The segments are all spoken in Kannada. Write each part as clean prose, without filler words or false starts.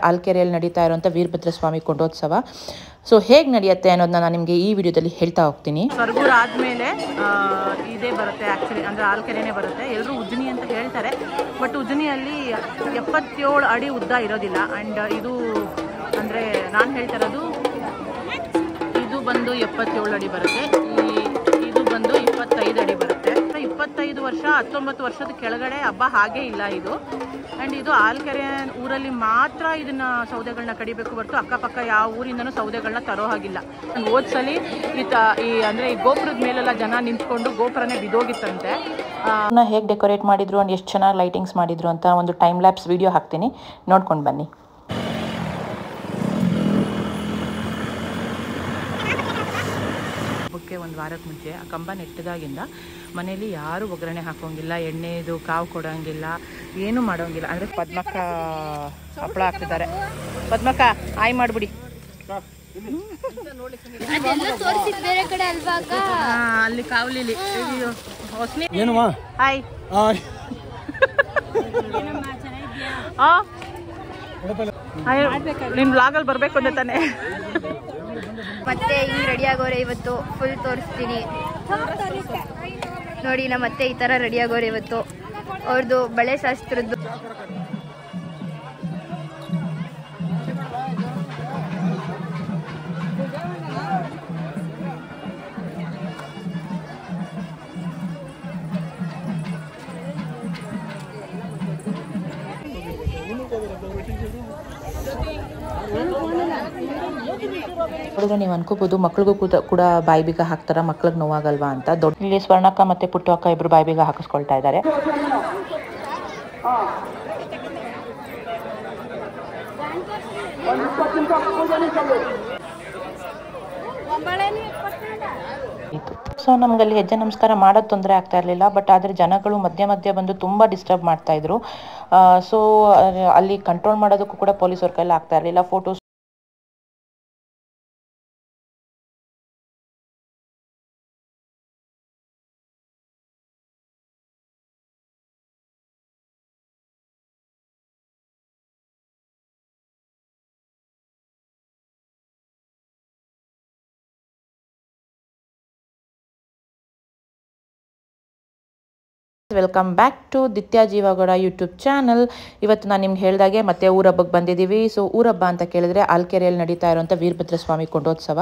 ಆಲ್ಕೆರೆಯಲ್ಲಿ ನಡೀತಾ ಇರುವಂಥ ವೀರಭದ್ರ ಸ್ವಾಮಿ ಕೊಂಡೋತ್ಸವ. ಸೊ ಹೇಗೆ ನಡೆಯುತ್ತೆ ಅನ್ನೋದನ್ನ ನಾನು ನಿಮಗೆ ಈ ವಿಡಿಯೋದಲ್ಲಿ ಹೇಳ್ತಾ ಹೋಗ್ತೀನಿ. ಸರ್ಗೂರು ಆದಮೇಲೆ ಇದೇ ಬರುತ್ತೆ ಆ್ಯಕ್ಚುಲಿ, ಅಂದರೆ ಆಲ್ಕೆರೆನೇ ಬರುತ್ತೆ. ಎಲ್ಲರೂ ಉಜ್ಜಿನಿ ಅಂತ ಹೇಳ್ತಾರೆ, ಬಟ್ ಉಜ್ಜಿನಿಯಲ್ಲಿ 77 ಅಡಿ ಉದ್ದ ಇರೋದಿಲ್ಲ. ಆ್ಯಂಡ್ ಇದು ಅಂದರೆ ನಾನು ಹೇಳ್ತಾ ಇರೋದು ಇದು ಬಂದು 77 ಅಡಿ ಬರುತ್ತೆ, ಇದು ಬಂದು 25 ಅಡಿ ಬರುತ್ತೆ. 25 ವರ್ಷ 19 ವರ್ಷದ ಕೆಳಗಡೆ ಹಬ್ಬ ಹಾಗೇ ಇಲ್ಲ ಇದು. ಆ್ಯಂಡ್ ಇದು ಆಲ್ಕೆರೆ ಊರಲ್ಲಿ ಮಾತ್ರ ಇದನ್ನ ಸೌದೆಗಳನ್ನ ಕಡಿಬೇಕು ಹೊರತು ಅಕ್ಕಪಕ್ಕ ಯಾವ ಊರಿಂದನೂ ಸೌದೆಗಳನ್ನ ತರೋ ಹಾಗಿಲ್ಲ. ಹೋದ್ಸಲಿ ಈ ಅಂದರೆ ಈ ಗೋಪುರದ ಮೇಲೆಲ್ಲ ಜನ ನಿಂತ್ಕೊಂಡು ಗೋಪುರನೇ ಬಿದ್ದೋಗಿತ್ತಂತೆ. ಹೇಗೆ ಡೆಕೋರೇಟ್ ಮಾಡಿದ್ರು ಅಂಡ್ ಎಷ್ಟು ಚೆನ್ನಾಗಿ ಲೈಟಿಂಗ್ಸ್ ಮಾಡಿದ್ರು ಅಂತ ಒಂದು ಟೈಮ್ ಲ್ಯಾಪ್ಸ್ ವಿಡಿಯೋ ಹಾಕ್ತೀನಿ, ನೋಡ್ಕೊಂಡು ಬನ್ನಿ. ಹಬ್ಬಕ್ಕೆ ಒಂದು ವಾರಕ್ಕೆ ಮುಂಚೆ ಆ ಕಂಬ ನೆಟ್ಟದಾಗಿಂದ ಮನೇಲಿ ಯಾರೂ ಒಗ್ಗರಣೆ ಹಾಕೋಂಗಿಲ್ಲ, ಎಣ್ಣೆದು ಕಾವು ಕೊಡೋಂಗಿಲ್ಲ, ಏನೂ ಮಾಡೋಂಗಿಲ್ಲ. ಅಂದರೆ ಪದ್ಮಕ್ಕ ಹಪ್ಪಳ ಹಾಕ್ತಿದ್ದಾರೆ. ಪದ್ಮಕ್ಕ ಆಯ್ ಮಾಡಿಬಿಡಿ. ಅಲ್ಲಿ ಕಾವಲಿಲಿ ಹೊಸ್ನಿ ಹಾಯ್ ನಿಮ್ ಬ್ಲಾಗಲ್ಲಿ ಬರ್ಬೇಕು ಅಂತ ತಾನೆ. ಮತ್ತೆ ಹಿಂಗ್ ರೆಡಿ ಆಗೋರೆ ಇವತ್ತು ಫುಲ್ ತೋರಿಸ್ತೀನಿ ನೋಡಿ. ಮತ್ತೆ ಈ ತರ ರೆಡಿ ಆಗೋರೆ ಇವತ್ತು. ಅವ್ರದ್ದು ಬಳೆ ಶಾಸ್ತ್ರದ್ದು ನೋಡಿದ್ರೆ ನೀವು ಅನ್ಕೋಬಹುದು ಮಕ್ಳಿಗೂ ಕೂಡ ಬಾಯಿ ಬೀಗ ಹಾಕ್ತಾರ, ಮಕ್ಳಿಗೆ ನೋವಾಗಲ್ವಾ ಅಂತ. ದೊಡ್ಡ ಇಲ್ಲಿ ಸ್ವರ್ಣಕ್ಕ ಮತ್ತೆ ಪುಟ್ಟು ಅಕ್ಕ ಇಬ್ರು ಬಾಯಿ ಬೀಗ ಹಾಕಿಸ್ಕೊಳ್ತಾ ಇದ್ದಾರೆ. ಸೊ ನಮ್ಗಲ್ಲಿ ಹೆಜ್ಜೆ ನಮಸ್ಕಾರ ಮಾಡೋದು ತೊಂದರೆ ಆಗ್ತಾ ಇರಲಿಲ್ಲ, ಬಟ್ ಆದರೆ ಜನಗಳು ಮಧ್ಯೆ ಬಂದು ತುಂಬ ಡಿಸ್ಟರ್ಬ್ ಮಾಡ್ತಾ ಇದ್ರು. ಸೊ ಅಲ್ಲಿ ಕಂಟ್ರೋಲ್ ಮಾಡೋದಕ್ಕೂ ಕೂಡ ಪೊಲೀಸವ್ರ ಕೈಲಿ ಆಗ್ತಾ ಇರಲಿಲ್ಲ. ಫೋಟೋಸ್ ವೆಲ್ಕಮ್ ಬ್ಯಾಕ್ ಟು ದಿತ್ಯಾ ಜೀವಗೌಡ ಯೂಟ್ಯೂಬ್ ಚಾನಲ್. ಇವತ್ತು ನಾನು ನಿಮ್ಗೆ ಹೇಳಿದಾಗೆ ಮತ್ತೆ ಊರಹಬ್ಬಕ್ಕೆ ಬಂದಿದ್ದೀವಿ. ಸೊ ಊರಹಬ್ಬ ಅಂತ ಕೇಳಿದ್ರೆ ಆಲ್ಕೆರೆಯಲ್ಲಿ ನಡೀತಾ ಇರುವಂಥ ವೀರಭದ್ರ ಸ್ವಾಮಿ ಕೊಂಡೋತ್ಸವ.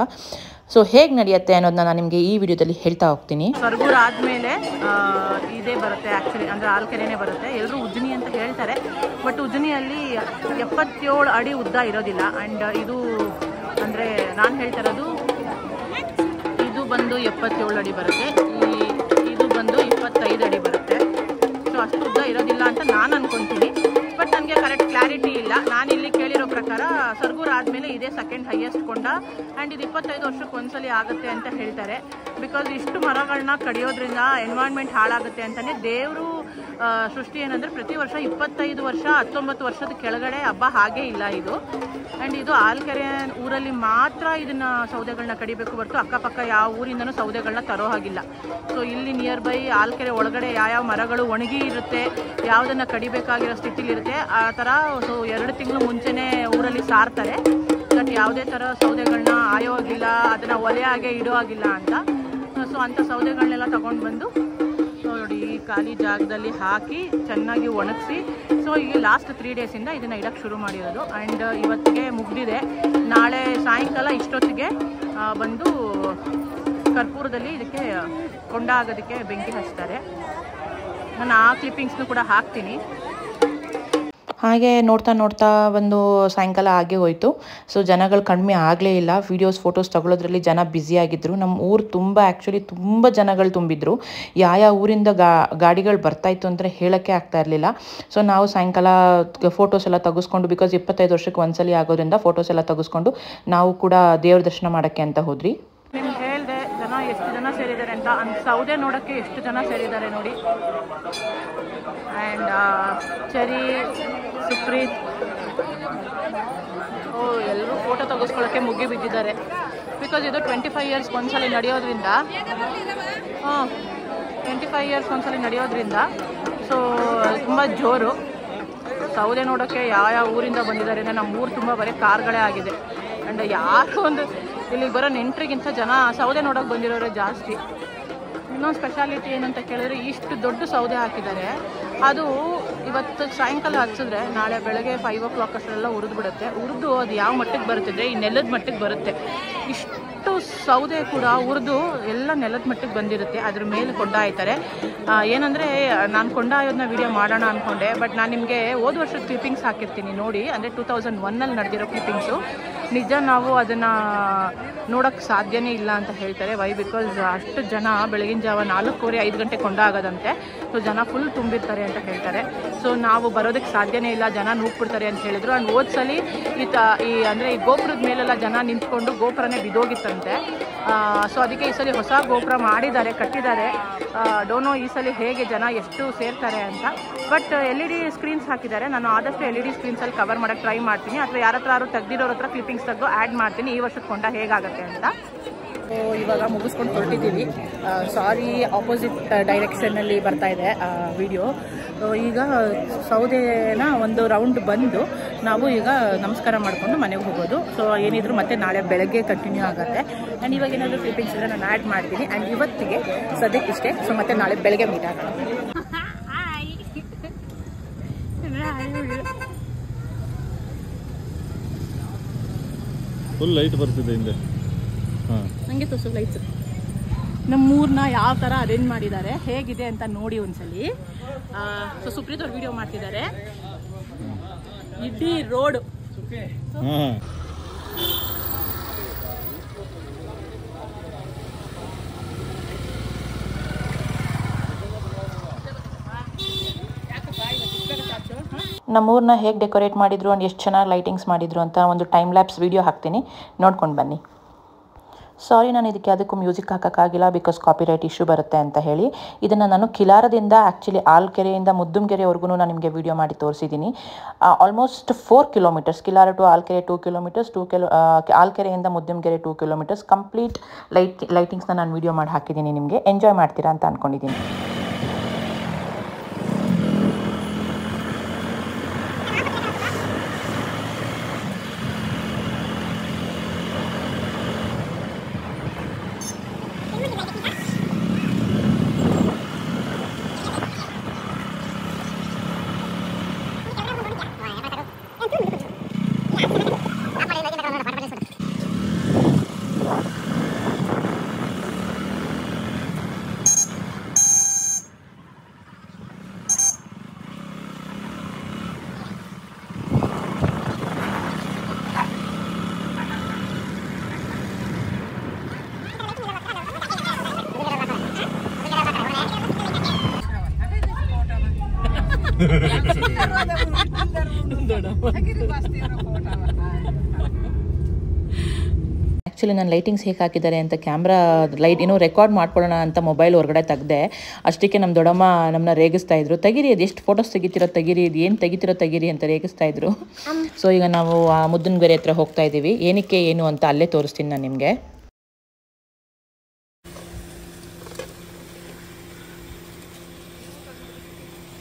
ಸೊ ಹೇಗೆ ನಡೆಯುತ್ತೆ ಅನ್ನೋದನ್ನ ನಾನು ನಿಮಗೆ ಈ ವಿಡಿಯೋದಲ್ಲಿ ಹೇಳ್ತಾ ಹೋಗ್ತೀನಿ. ಸರ್ಗೂರು ಆದಮೇಲೆ ಇದೇ ಬರುತ್ತೆ ಆ್ಯಕ್ಚುಲಿ, ಅಂದರೆ ಆಲ್ಕೆರೆನೇ ಬರುತ್ತೆ. ಎಲ್ಲರೂ ಉಜ್ಜಿನಿ ಅಂತ ಹೇಳ್ತಾರೆ, ಬಟ್ ಉಜ್ಜಿನಿಯಲ್ಲಿ 77 ಅಡಿ ಉದ್ದ ಇರೋದಿಲ್ಲ. ಆ್ಯಂಡ್ ಇದು ಅಂದರೆ ನಾನು ಹೇಳ್ತಾ ಇರೋದು ಇದು ಬಂದು 77 ಅಡಿ ಬರುತ್ತೆ, ಇದು ಬಂದು 25 ಅಡಿ ಬರುತ್ತೆ. ಸೊ ಅಷ್ಟು ಉದ್ದ ಇರೋದಿಲ್ಲ ಅಂತ ನಾನು ಅನ್ಕೊತೀನಿ, ಬಟ್ ನನಗೆ ಕರೆಕ್ಟ್ ಕ್ಲಾರಿಟಿ ಇಲ್ಲ. ನಾನಿಲ್ಲಿ ಕೇಳಿರೋ ಪ್ರಕಾರ ಸರ್ಗೂರು ಆದಮೇಲೆ ಇದೇ ಸೆಕೆಂಡ್ ಹೈಯೆಸ್ಟ್ ಕೊಂಡ. ಆ್ಯಂಡ್ ಇದು 25 ವರ್ಷಕ್ಕೆ ಒಂದ್ಸಲಿ ಆಗುತ್ತೆ ಅಂತ ಹೇಳ್ತಾರೆ. ಬಿಕಾಸ್ ಇಷ್ಟು ಮರಗಳನ್ನ ಕಡಿಯೋದ್ರಿಂದ ಎನ್ವೈರ್ನ್ಮೆಂಟ್ ಹಾಳಾಗುತ್ತೆ ಅಂತಲೇ ದೇವರು ಸೃಷ್ಟಿ. ಏನಂದರೆ ಪ್ರತಿ ವರ್ಷ 25 ವರ್ಷ 19 ವರ್ಷದ ಕೆಳಗಡೆ ಹಬ್ಬ ಹಾಗೇ ಇಲ್ಲ ಇದು. ಆ್ಯಂಡ್ ಇದು ಆಲ್ಕೆರೆ ಊರಲ್ಲಿ ಮಾತ್ರ ಇದನ್ನ ಸೌದೆಗಳನ್ನ ಕಡಿಬೇಕು ಹೊರತು ಅಕ್ಕಪಕ್ಕ ಯಾವ ಊರಿಂದನೂ ಸೌದೆಗಳನ್ನ ತರೋ ಹಾಗಿಲ್ಲ. ಸೊ ಇಲ್ಲಿ ನಿಯರ್ ಬೈ ಆಲ್ಕೆರೆ ಒಳಗಡೆ ಯಾವ ಮರಗಳು ಒಣಗಿ ಇರುತ್ತೆ, ಯಾವುದನ್ನು ಕಡಿಬೇಕಾಗಿರೋ ಸ್ಥಿತಿಲಿರುತ್ತೆ ಆ ಥರ. ಸೊ 2 ತಿಂಗಳು ಮುಂಚೆನೇ ಊರಲ್ಲಿ ಸಾರ್ತಾರೆ, ಬಟ್ ಯಾವುದೇ ಥರ ಸೌದೆಗಳನ್ನ ಆಯೋ ಆಗಿಲ್ಲ, ಅದನ್ನು ಒಲೆ ಹಾಗೆ ಇಡೋ ಆಗಿಲ್ಲ ಅಂತ. ಸೊ ಅಂಥ ಸೌದೆಗಳನ್ನೆಲ್ಲ ತೊಗೊಂಡು ಬಂದು ನೋಡಿ ಈ ಖಾಲಿ ಜಾಗದಲ್ಲಿ ಹಾಕಿ ಚೆನ್ನಾಗಿ ಒಣಗಿಸಿ. ಸೊ ಈಗ ಲಾಸ್ಟ್ 3 ಡೇಸಿಂದ ಇದನ್ನು ಇಡಕ್ಕೆ ಶುರು ಮಾಡಿರೋದು. ಆ್ಯಂಡ್ ಇವತ್ತಿಗೆ ಮುಗಿದಿದೆ. ನಾಳೆ ಸಾಯಂಕಾಲ ಇಷ್ಟೊತ್ತಿಗೆ ಬಂದು ಕರ್ಪೂರದಲ್ಲಿ ಇದಕ್ಕೆ ಕೊಂಡ ಆಗೋದಕ್ಕೆ ಬೆಂಕಿ ಹಚ್ತಾರೆ. ನಾನು ಆ ಕ್ಲಿಪ್ಪಿಂಗ್ಸ್ನು ಕೂಡ ಹಾಕ್ತೀನಿ. ಹಾಗೆ ನೋಡ್ತಾ ಒಂದು ಸಾಯಂಕಾಲ ಆಗೇ ಹೋಯಿತು. ಸೊ ಜನಗಳು ಕಡಿಮೆ ಆಗಲೇ ಇಲ್ಲ. ವೀಡಿಯೋಸ್ ಫೋಟೋಸ್ ತಗೊಳ್ಳೋದ್ರಲ್ಲಿ ಜನ ಬ್ಯುಸಿಯಾಗಿದ್ದರು. ನಮ್ಮ ಊರು ತುಂಬ ಜನಗಳು ತುಂಬಿದ್ರು. ಯಾವ ಊರಿಂದ ಗಾಡಿಗಳು ಬರ್ತಾಯಿತ್ತು ಅಂದರೆ ಹೇಳೋಕ್ಕೆ ಆಗ್ತಾ ಇರಲಿಲ್ಲ. ಸೊ ನಾವು ಸಾಯಂಕಾಲ ಫೋಟೋಸ್ ಎಲ್ಲ ತೆಗೆಸ್ಕೊಂಡು, ಬಿಕಾಸ್ 25 ವರ್ಷಕ್ಕೆ ಒಂದ್ಸಲಿ ಆಗೋದ್ರಿಂದ ಫೋಟೋಸ್ ಎಲ್ಲ ತೆಗೆಸ್ಕೊಂಡು ನಾವು ಕೂಡ ದೇವ್ರ ದರ್ಶನ ಮಾಡೋಕ್ಕೆ ಅಂತ ಹೋದ್ರಿ. ನಿಮ್ಗೆ ಹೇಳಿದೆ ಜನ ಎಷ್ಟು ಜನ ಸೇರಿದ್ದಾರೆ ಅಂತ. ಸೌದೆ ನೋಡೋಕ್ಕೆ ಎಷ್ಟು ಜನ ಸೇರಿದ್ದಾರೆ ನೋಡಿ. ಆ್ಯಂಡ್ ಚರಿ, ಸುಪ್ರೀತ್, ಎಲ್ಲರೂ ಫೋಟೋ ತೆಗೆಸ್ಕೊಳ್ಳೋಕ್ಕೆ ಮುಗಿ ಬಿದ್ದಿದ್ದಾರೆ. ಬಿಕಾಸ್ ಇದು 25 ಇಯರ್ಸ್ಗೆ ಒಂದ್ಸಲಿ ನಡೆಯೋದ್ರಿಂದ 25 ಇಯರ್ಸ್ ಒಂದ್ಸಲಿ ನಡೆಯೋದ್ರಿಂದ ಸೊ ತುಂಬ ಜೋರು. ಸೌದೆ ನೋಡೋಕ್ಕೆ ಯಾವ ಊರಿಂದ ಬಂದಿದ್ದಾರೆ ಅಂದರೆ ನಮ್ಮ ಊರು ತುಂಬ ಬರೀ ಕಾರ್ಗಳೇ ಆಗಿದೆ. ಆ್ಯಂಡ್ ಯಾರು ಒಂದು ಇಲ್ಲಿಗೆ ಬರೋ ನೆಂಟ್ರಿಗಿಂತ ಜನ ಸೌದೆ ನೋಡೋಕೆ ಬಂದಿರೋರೇ ಜಾಸ್ತಿ. ಇನ್ನೊಂದು ಸ್ಪೆಷಾಲಿಟಿ ಏನಂತ ಕೇಳಿದ್ರೆ ಇಷ್ಟು ದೊಡ್ಡ ಸೌದೆ ಹಾಕಿದ್ದಾರೆ. ಅದು ಇವತ್ತು ಸಾಯಂಕಾಲ ಹಚ್ಚಿದ್ರೆ ನಾಳೆ ಬೆಳಗ್ಗೆ 5 o'clock ಅಷ್ಟೆಲ್ಲ ಹುರಿದು ಬಿಡುತ್ತೆ. ಹುರಿದು ಅದು ಯಾವ ಮಟ್ಟಕ್ಕೆ ಬರುತ್ತಿದ್ರೆ ಈ ನೆಲದ ಮಟ್ಟಕ್ಕೆ ಬರುತ್ತೆ. ಇಷ್ಟು ಸೌದೆ ಕೂಡ ಹುರಿದು ಎಲ್ಲ ನೆಲದ ಮಟ್ಟಕ್ಕೆ ಬಂದಿರುತ್ತೆ. ಅದ್ರ ಮೇಲೆ ಕೊಂಡಾಯ್ತಾರೆ. ಏನಂದರೆ ನಾನು ಕೊಂಡಾಯೋದನ್ನ ವಿಡಿಯೋ ಮಾಡೋಣ ಅಂದ್ಕೊಂಡೆ, ಬಟ್ ನಾನು ನಿಮಗೆ ಹೋದ ವರ್ಷದ ಕ್ಲಿಪ್ಪಿಂಗ್ಸ್ ಹಾಕಿರ್ತೀನಿ ನೋಡಿ. ಅಂದರೆ 2001 ನಡೆದಿರೋ ಕ್ಲಿಪ್ಪಿಂಗ್ಸು. ನಿಜ ನಾವು ಅದನ್ನು ನೋಡೋಕ್ಕೆ ಸಾಧ್ಯನೇ ಇಲ್ಲ ಅಂತ ಹೇಳ್ತಾರೆ. ವೈ ಬಿಕಾಸ್ ಅಷ್ಟು ಜನ ಬೆಳಗಿನ ಜಾವ 4:45 ಗಂಟೆ ಕೊಂಡಾಗೋದಂತೆ. ಸೊ ಜನ ಫುಲ್ ತುಂಬಿರ್ತಾರೆ ಅಂತ ಹೇಳ್ತಾರೆ. ಸೊ ನಾವು ಬರೋದಕ್ಕೆ ಸಾಧ್ಯನೇ ಇಲ್ಲ, ಜನ ನೂಕ್ಬಿಡ್ತಾರೆ ಅಂತ ಹೇಳಿದ್ರು. ಆ್ಯಂಡ್ ಹೋದ್ಸಲಿ ಅಂದರೆ ಈ ಗೋಪುರದ ಮೇಲೆಲ್ಲ ಜನ ನಿಂತ್ಕೊಂಡು ಗೋಪುರನೇ ಬಿದ್ದೋಗಿತ್ತಂತೆ. ಸೊ ಅದಕ್ಕೆ ಈ ಸಲ ಹೊಸ ಗೋಪುರ ಮಾಡಿದ್ದಾರೆ, ಕಟ್ಟಿದ್ದಾರೆ. ಡೋನೋ ಈ ಸಲ ಹೇಗೆ ಜನ ಎಷ್ಟು ಸೇರ್ತಾರೆ ಅಂತ. ಬಟ್ LED ಸ್ಕ್ರೀನ್ಸ್ ಹಾಕಿದ್ದಾರೆ. ನಾನು ಆದಷ್ಟು LED ಸ್ಕ್ರೀನ್ಸಲ್ಲಿ ಕವರ್ ಮಾಡೋಕ್ಕೆ ಟ್ರೈ ಮಾಡ್ತೀನಿ, ಅಥವಾ ಯಾರ ಹತ್ರ ತೆಗ್ದಿರೋರ ಹತ್ರ ಕ್ಲಿಪ್ಪಿಂಗ್ಸ್ ತೆಗೆದು ಆ್ಯಡ್ ಮಾಡ್ತೀನಿ ಈ ವರ್ಷದ ಕೊಂಡ ಹೇಗಾಗುತ್ತೆ ಅಂತ. ಸೊ ಇವಾಗ ಮುಗಿಸ್ಕೊಂಡು ಹೊರಟಿದ್ದೀವಿ. ಸಾರಿ, ಆಪೋಸಿಟ್ ಡೈರೆಕ್ಷನಲ್ಲಿ ಬರ್ತಾ ಇದೆ ವಿಡಿಯೋ. ಈಗ ಸೌದೆನ ಒಂದು ರೌಂಡ್ ಬಂದು ನಾವು ಈಗ ನಮಸ್ಕಾರ ಮಾಡಿಕೊಂಡು ಮನೆಗೆ ಹೋಗೋದು. ಸೊ ಏನಿದ್ರು ಮತ್ತೆ ನಾಳೆ ಬೆಳಗ್ಗೆ ಕಂಟಿನ್ಯೂ ಆಗುತ್ತೆ. ಆ್ಯಂಡ್ ಇವಾಗ ಏನಾದರೂ ಕ್ಲಿಪ್ಪಿಂಗ್ಸ್ ಇದ್ರೆ ನಾನು ಆ್ಯಡ್ ಮಾಡ್ತೀನಿ. ಆ್ಯಂಡ್ ಇವತ್ತಿಗೆ ಸದ್ಯಕ್ಕೆ ಇಷ್ಟೇ. ಸೊ ಮತ್ತೆ ನಾಳೆ ಬೆಳಗ್ಗೆ ಮೀಟ್ ಆಗೋಣ. ಫುಲ್ ಲೈಟ್ ಬರ್ತಿದೆ ಹಿಂದೆ. ನನಗೆ ತೋರಿಸು ಲೈಟ್ಸ್. ನಮ್ಮೂರನ್ನ ಯಾವ ಥರ ಅರೇಂಜ್ ಮಾಡಿದ್ದಾರೆ ಹೇಗಿದೆ ಅಂತ ನೋಡಿ ಒಂದ್ಸಲಿ. ಸೊ ಸುಪ್ರೀತ್ ಅವ್ರು ವಿಡಿಯೋ ಮಾಡ್ತಿದ್ದಾರೆ. ಇಡೀ ರೋಡ್ ನಮ್ಮೂರನ್ನ ಹೇಗೆ ಡೆಕೋರೇಟ್ ಮಾಡಿದ್ರು ಆ್ಯಂಡ್ ಎಷ್ಟು ಚೆನ್ನಾಗಿ ಲೈಟಿಂಗ್ಸ್ ಮಾಡಿದ್ರು ಅಂತ ಒಂದು ಟೈಮ್ ಲ್ಯಾಪ್ಸ್ ವಿಡಿಯೋ ಹಾಕ್ತೀನಿ, ನೋಡ್ಕೊಂಡು ಬನ್ನಿ. ಸಾರಿ, ನಾನು ಇದಕ್ಕೆ ಅದಕ್ಕೂ ಮ್ಯೂಸಿಕ್ ಹಾಕೋಕ್ಕಾಗಿಲ್ಲ ಬಿಕಾಸ್ ಕಾಪಿರೈಟ್ ಇಶ್ಯೂ ಬರುತ್ತೆ ಅಂತ ಹೇಳಿ. ಇದನ್ನು ನಾನು ಕಿಲಾರದಿಂದ ಆ್ಯಕ್ಚುಲಿ ಆಲ್ಕೆರೆಯಿಂದ ಮುದ್ದುಮ್ಗೆರೆವರೆಗೂ ನಾನು ನಿಮಗೆ ವಿಡಿಯೋ ಮಾಡಿ ತೋರಿಸಿದ್ದೀನಿ. Almost 4 kilometers, Kilara to Alkere 2 kilometers, ಆಲ್ಕೆರೆಯಿಂದ ಮುದ್ದುಮ್ಗೆರೆ 2 kilometers ಕಂಪ್ಲೀಟ್ ಲೈಟಿಂಗ್ಸ್ನ ನಾನು ವಿಡಿಯೋ ಮಾಡಿ ಹಾಕಿದ್ದೀನಿ. ನಿಮಗೆ ಎಂಜಾಯ್ ಮಾಡ್ತೀರಾ ಅಂತ ಅಂದ್ಕೊಂಡಿದ್ದೀನಿ. ಆ್ಯಕ್ಚುಲಿ ನಾನು ಲೈಟಿಂಗ್ಸ್ ಹೇಗೆ ಹಾಕಿದ್ದಾರೆ ಅಂತ ಕ್ಯಾಮ್ರಾ ಲೈಟ್ ಏನೋ ರೆಕಾರ್ಡ್ ಮಾಡ್ಕೊಳ್ಳೋಣ ಅಂತ ಮೊಬೈಲ್ ಹೊರಗಡೆ ತೆಗ್ದೆ. ಅಷ್ಟಕ್ಕೆ ನಮ್ಮ ದೊಡ್ಡಮ್ಮ ನಮ್ಮನ್ನ ರೇಗಿಸ್ತಾ ಇದ್ರು, ತೆಗೀರಿ, ಅದು ಎಷ್ಟು ಫೋಟೋಸ್ ತೆಗಿತಿರೋ ತೆಗೀರಿ, ಇದು ಏನು ತೆಗಿತಿರೋ ತೆಗೀರಿ ಅಂತ ರೇಗಿಸ್ತಾ ಇದ್ರು. ಸೊ ಈಗ ನಾವು ಆ ಮುದ್ದನಗೆರೆ ಹತ್ರ ಹೋಗ್ತಾ ಇದ್ದೀವಿ. ಏನಕ್ಕೆ ಏನು ಅಂತ ಅಲ್ಲೇ ತೋರಿಸ್ತೀನಿ ನಾನು ನಿಮಗೆ.